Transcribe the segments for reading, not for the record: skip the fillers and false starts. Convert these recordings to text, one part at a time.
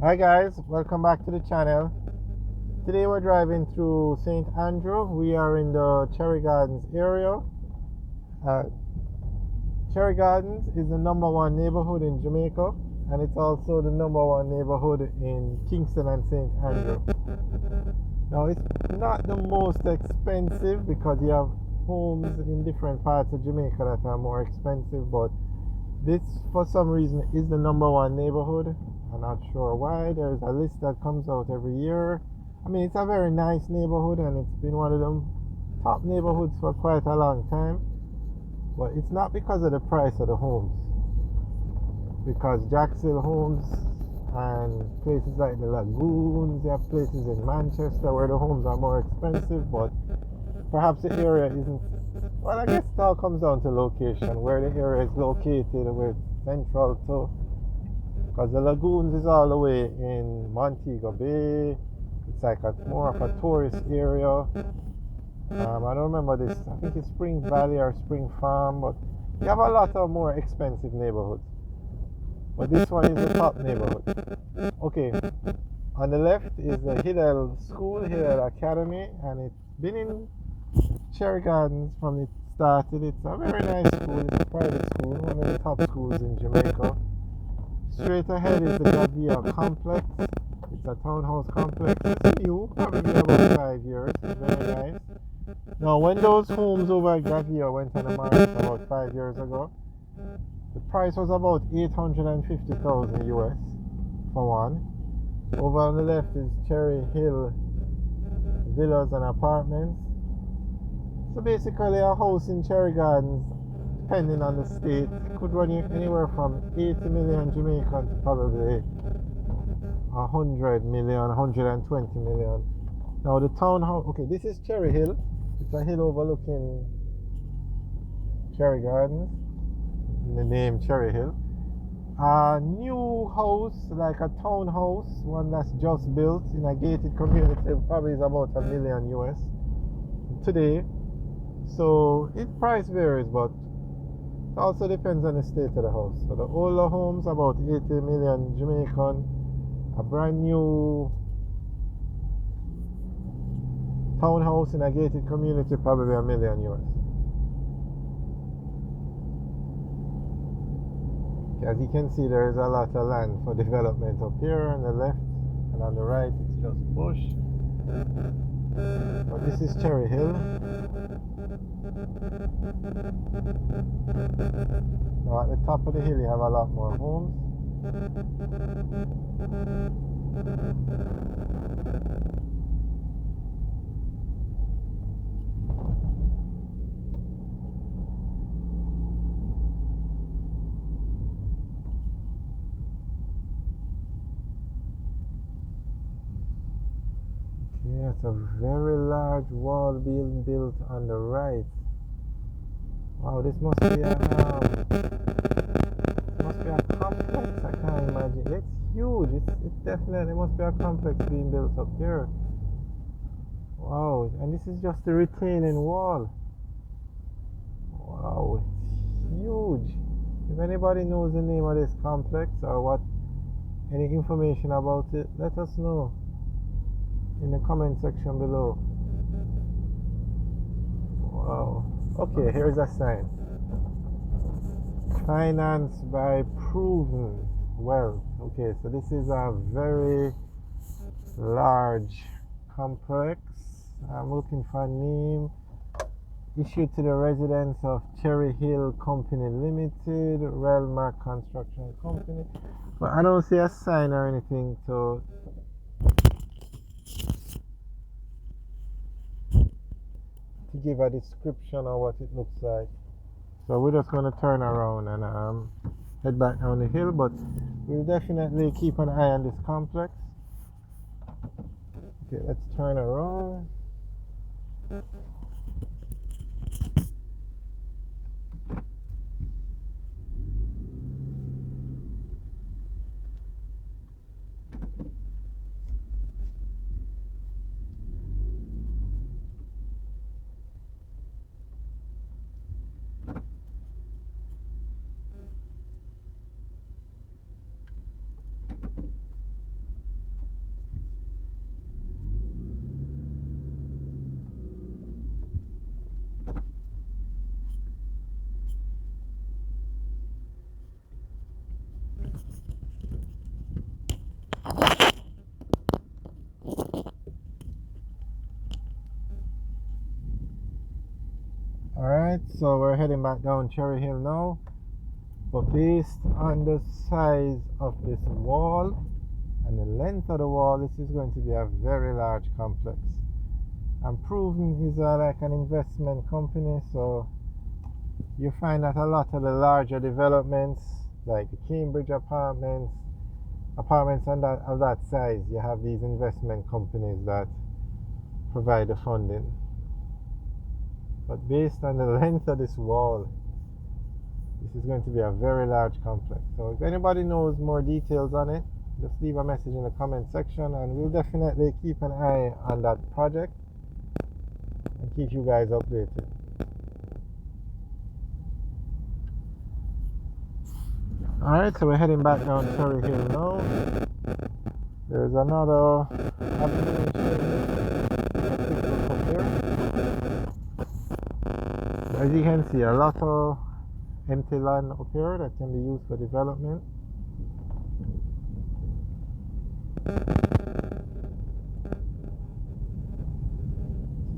Hi guys, welcome back to the channel. Today we're driving through St Andrew. We are in the Cherry Gardens area. Uh, Cherry Gardens is the number one neighborhood in Jamaica, and it's also the number one neighborhood in Kingston and St Andrew. Now it's not the most expensive because you have homes in different parts of Jamaica that are more expensive, but this for some reason is the number one neighborhood. I'm not sure why. There's a list that comes out every year. I mean, it's a very nice neighborhood and it's been one of them top neighborhoods for quite a long time. But it's not because of the price of the homes. Because Jacksonville Homes and places like the Lagoons, they have places in Manchester where the homes are more expensive, but perhaps the area isn't. Well, I guess it all comes down to location, where the area is located, where it's central to. Because the Lagoons is all the way in Montego Bay. It's like more of a tourist area. I don't remember this. I think it's Spring Valley or Spring Farm, but you have a lot of more expensive neighborhoods. But this one is the top neighborhood. Okay, on the left is the Hillel School, Hillel Academy, and it's been in Cherry Gardens from it started. It's a very nice school. It's a private school, one of the top schools in Jamaica. Straight ahead is the Gavia complex. It's a townhouse complex. It's new, probably about 5 years. It's very nice. Now, when those homes over at Gavia went on the market about 5 years ago, the price was about 850,000 US for one. Over on the left is Cherry Hill Villas and Apartments. So basically, a house in Cherry Gardens, depending on the state, could run you anywhere from 80 million Jamaican to probably 100 million, 120 million. Now the townhouse, okay, this is Cherry Hill. It's a hill overlooking Cherry Gardens. The name Cherry Hill. A new house, like a townhouse, one that's just built in a gated community, probably is about a million US today. So it price varies, but it also depends on the state of the house. So the older homes, about 80 million Jamaican. A brand new townhouse in a gated community, probably a million US. As you can see, there is a lot of land for development up here on the left, and on the right it's just bush. But this is Cherry Hill. Now at the top of the hill you have a lot more homes. Yeah, it's a very large wall being built on the right. Wow, this must be a complex. I can't imagine. It's huge. It definitely must be a complex being built up here. Wow, and this is just the retaining wall. Wow, it's huge. If anybody knows the name of this complex or what any information about it, let us know in the comment section below. Wow. Okay, here's a sign. Financed by proven wealth. Okay, so this is a very large complex. I'm looking for a name. Issued to the residents of Cherry Hill Company Limited, Relmark Construction Company. But I don't see a sign or anything to give a description of what it looks like. So we're just going to turn around and head back down the hill, but we'll definitely keep an eye on this complex. Okay, let's turn around. so we're heading back down Cherry Hill now. But based on the size of this wall and the length of the wall, this is going to be a very large complex. And Proven is like an investment company, so you find that a lot of the larger developments, like the Cambridge apartments and that of that size, you have these investment companies that provide the funding. But based on the length of this wall, this is going to be a very large complex. So if anybody knows more details on it, just leave a message in the comment section, and we'll definitely keep an eye on that project and keep you guys updated. Alright, so we're heading back down Cherry Hill now. There's another avenue in Cherry Hill up here. As you can see, a lot of empty land up here that can be used for development.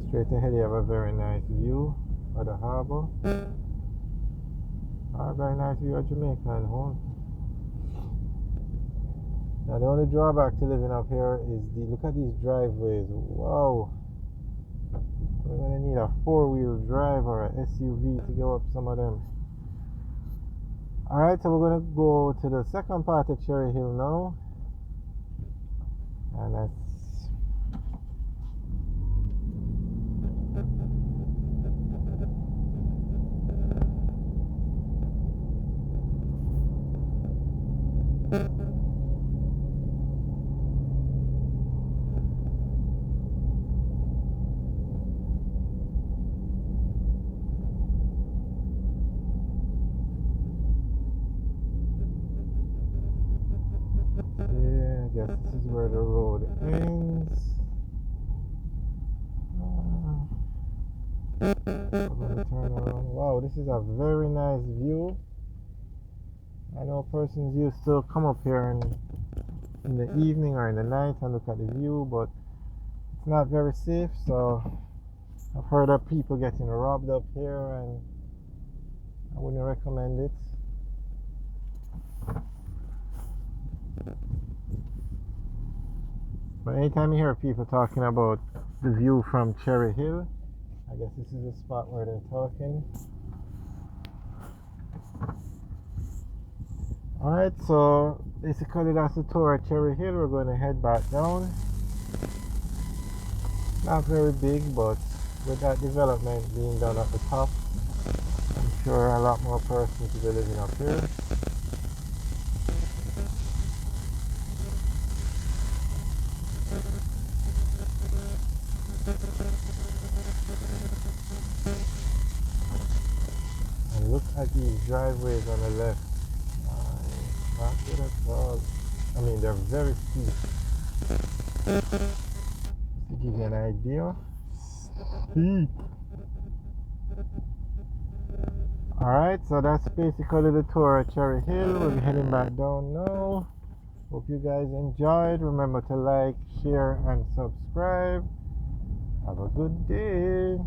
Straight ahead you have a very nice view of the harbour. A very nice view of Jamaica and home. Now the only drawback to living up here is look at these driveways. Wow. We're going to need a 4-wheel drive or a SUV to go up some of them. Alright, so we're going to go to the second part of Cherry Hill now. And that's I guess this is where the road ends. We're going to turn around. Wow, this is a very nice view. I know persons used to come up here in the evening or in the night and look at the view, but it's not very safe, so I've heard of people getting robbed up here, and I wouldn't recommend it. But anytime you hear people talking about the view from Cherry Hill, I guess this is the spot where they're talking. Alright, so basically that's the tour at Cherry Hill. We're going to head back down. Not very big, but with that development being done at the top, I'm sure a lot more persons will be living up here. And look at these driveways on the left. Not good at all. I mean, they're very steep. To give you an idea. Steep. Alright, so that's basically the tour at Cherry Hill. We'll be heading back down now. Hope you guys enjoyed. Remember to like, share, and subscribe. Have a good day.